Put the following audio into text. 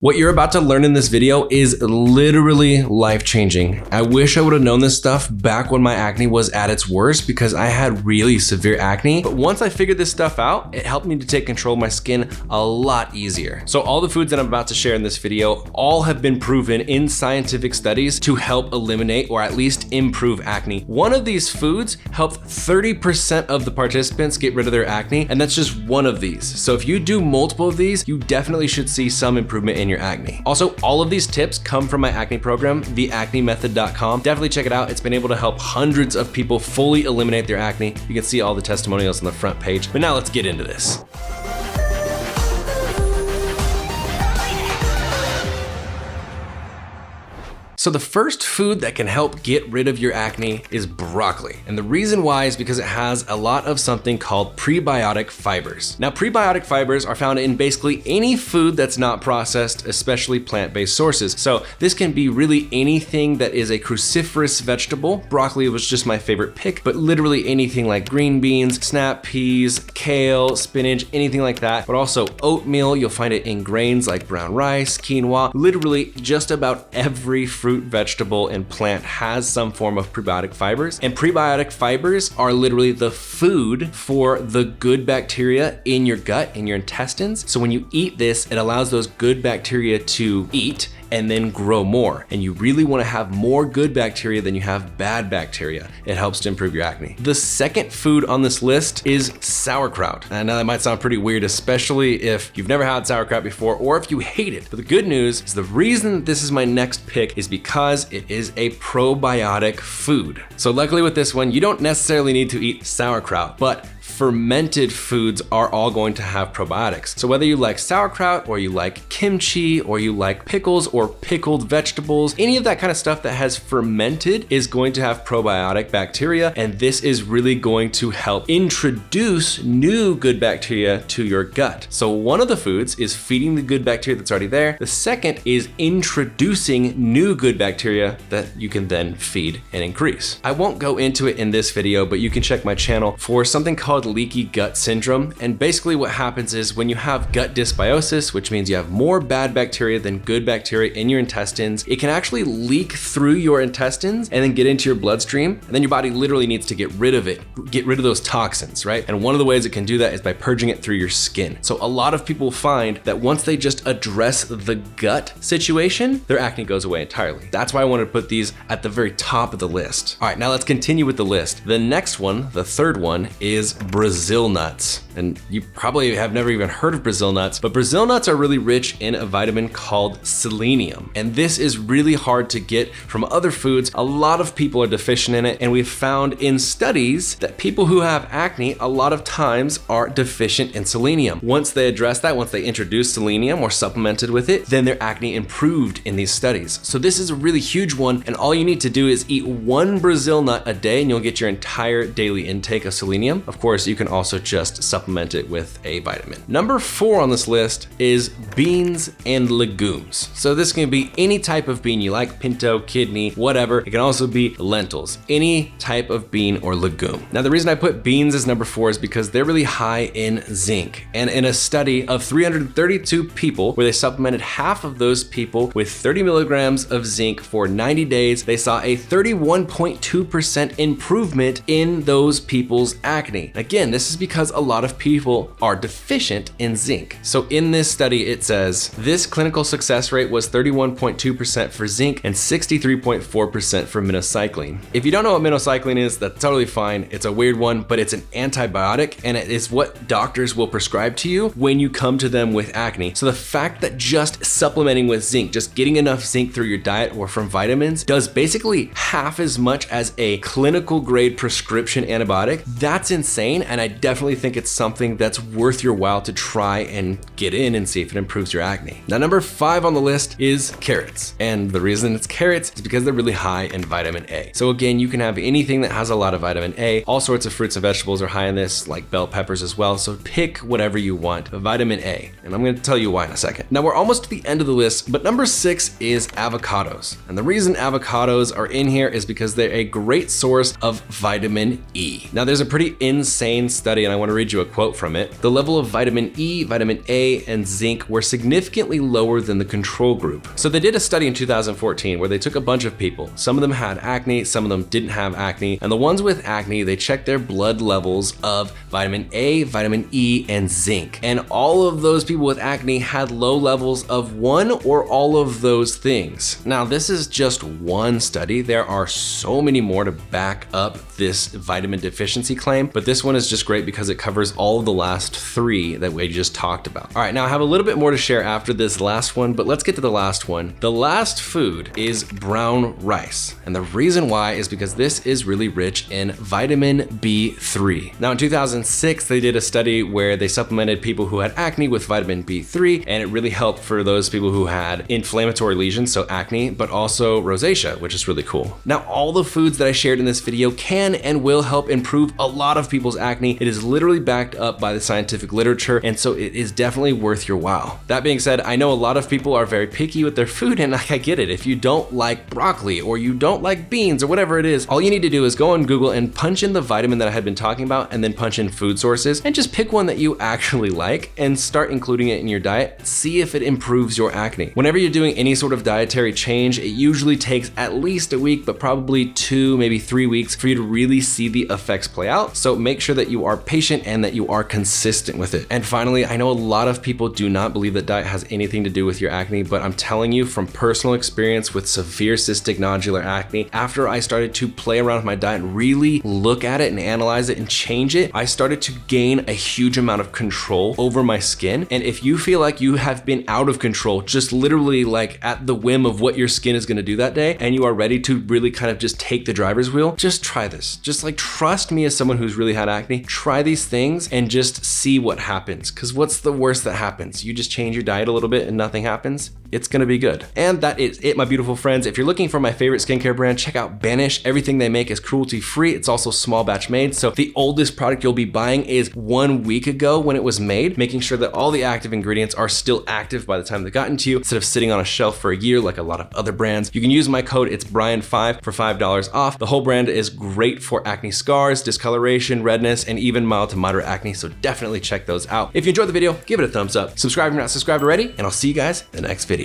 What you're about to learn in this video is literally life-changing. I wish I would have known this stuff back when my acne was at its worst because I had really severe acne. But once I figured this stuff out, it helped me to take control of my skin a lot easier. So all the foods that I'm about to share in this video all have been proven in scientific studies to help eliminate or at least improve acne. One of these foods helped 30% of the participants get rid of their acne, and that's just one of these. So if you do multiple of these, you definitely should see some improvement in your acne. Also, all of these tips come from my acne program, theacnemethod.com. Definitely check it out. It's been able to help hundreds of people fully eliminate their acne. You can see all the testimonials on the front page. But now let's get into this. So the first food that can help get rid of your acne is broccoli. And the reason why is because it has a lot of something called prebiotic fibers. Now, prebiotic fibers are found in basically any food that's not processed, especially plant-based sources. So this can be really anything that is a cruciferous vegetable. Broccoli was just my favorite pick, but literally anything like green beans, snap peas, kale, spinach, anything like that. But also oatmeal, you'll find it in grains like brown rice, quinoa, literally just about every fruit, vegetable, and plant has some form of prebiotic fibers. And prebiotic fibers are literally the food for the good bacteria in your gut, in your intestines. So when you eat this, it allows those good bacteria to eat and then grow more. And you really wanna have more good bacteria than you have bad bacteria. It helps to improve your acne. The second food on this list is sauerkraut. I know that might sound pretty weird, especially if you've never had sauerkraut before or if you hate it. But the good news is the reason that this is my next pick is because it is a probiotic food. So luckily with this one, you don't necessarily need to eat sauerkraut, but fermented foods are all going to have probiotics. So whether you like sauerkraut or you like kimchi or you like pickles or pickled vegetables, any of that kind of stuff that has fermented is going to have probiotic bacteria, and this is really going to help introduce new good bacteria to your gut. So one of the foods is feeding the good bacteria that's already there. The second is introducing new good bacteria that you can then feed and increase. I won't go into it in this video, but you can check my channel for something called leaky gut syndrome. And basically what happens is when you have gut dysbiosis, which means you have more bad bacteria than good bacteria in your intestines, it can actually leak through your intestines and then get into your bloodstream. And then your body literally needs to get rid of it, get rid of those toxins, right? And one of the ways it can do that is by purging it through your skin. So a lot of people find that once they just address the gut situation, their acne goes away entirely. That's why I wanted to put these at the very top of the list. All right, now let's continue with the list. The next one, the third one, is Brazil nuts. And you probably have never even heard of Brazil nuts, but Brazil nuts are really rich in a vitamin called selenium. And this is really hard to get from other foods. A lot of people are deficient in it. And we've found in studies that people who have acne a lot of times are deficient in selenium. Once they address that, once they introduce selenium or supplemented with it, then their acne improved in these studies. So this is a really huge one. And all you need to do is eat one Brazil nut a day and you'll get your entire daily intake of selenium. Of course, you can also just supplement it with a vitamin. Number 4 on this list is beans and legumes. So this can be any type of bean you like, pinto, kidney, whatever. It can also be lentils, any type of bean or legume. Now, the reason I put beans as number 4 is because they're really high in zinc. And in a study of 332 people where they supplemented half of those people with 30 milligrams of zinc for 90 days, they saw a 31.2% improvement in those people's acne. Again, this is because a lot of people are deficient in zinc. So in this study, it says this clinical success rate was 31.2% for zinc and 63.4% for minocycline. If you don't know what minocycline is, that's totally fine. It's a weird one, but it's an antibiotic and it is what doctors will prescribe to you when you come to them with acne. So the fact that just supplementing with zinc, just getting enough zinc through your diet or from vitamins does basically half as much as a clinical grade prescription antibiotic, that's insane. And I definitely think it's something that's worth your while to try and get in and see if it improves your acne. Now, number 5 on the list is carrots. And the reason it's carrots is because they're really high in vitamin A. So again, you can have anything that has a lot of vitamin A. All sorts of fruits and vegetables are high in this, like bell peppers as well. So pick whatever you want, vitamin A. And I'm gonna tell you why in a second. Now, we're almost to the end of the list, but number 6 is avocados. And the reason avocados are in here is because they're a great source of vitamin E. Now, there's a pretty insane insane study, and I want to read you a quote from it. The level of vitamin E, vitamin A, and zinc were significantly lower than the control group. So they did a study in 2014 where they took a bunch of people. Some of them had acne, some of them didn't have acne, and the ones with acne, they checked their blood levels of vitamin A, vitamin E, and zinc. And all of those people with acne had low levels of one or all of those things. Now, this is just one study. There are so many more to back up this vitamin deficiency claim, but this one is just great because it covers all of the last three that we just talked about. All right, now I have a little bit more to share after this last one, but let's get to the last one. The last food is brown rice. And the reason why is because this is really rich in vitamin B3. Now in 2006, they did a study where they supplemented people who had acne with vitamin B3, and it really helped for those people who had inflammatory lesions, so acne, but also rosacea, which is really cool. Now, all the foods that I shared in this video can and will help improve a lot of people's acne. It is literally backed up by the scientific literature, and so it is definitely worth your while. That being said, I know a lot of people are very picky with their food, and I get it. If you don't like broccoli or you don't like beans or whatever it is, all you need to do is go on Google and punch in the vitamin that I had been talking about, and then punch in food sources, and just pick one that you actually like and start including it in your diet. See if it improves your acne. Whenever you're doing any sort of dietary change, it usually takes at least a week, but probably 2, maybe 3 weeks for you to really see the effects play out. So make sure that you are patient and that you are consistent with it. And finally, I know a lot of people do not believe that diet has anything to do with your acne, but I'm telling you from personal experience with severe cystic nodular acne, after I started to play around with my diet and really look at it and analyze it and change it, I started to gain a huge amount of control over my skin. And if you feel like you have been out of control, just literally like at the whim of what your skin is going to do that day, and you are ready to really kind of just take the driver's wheel, just try this. Just like trust me as someone who's really had acne. Try these things and just see what happens. Because what's the worst that happens? You just change your diet a little bit and nothing happens. It's gonna be good. And that is it, my beautiful friends. If you're looking for my favorite skincare brand, check out Banish. Everything they make is cruelty free. It's also small batch made. So the oldest product you'll be buying is 1 week ago when it was made, making sure that all the active ingredients are still active by the time they've gotten to you, instead of sitting on a shelf for a year like a lot of other brands. You can use my code, it's Brian5 for $5 off. The whole brand is great for acne scars, discoloration, redness, and even mild to moderate acne. So definitely check those out. If you enjoyed the video, give it a thumbs up. Subscribe if you're not subscribed already, and I'll see you guys in the next video.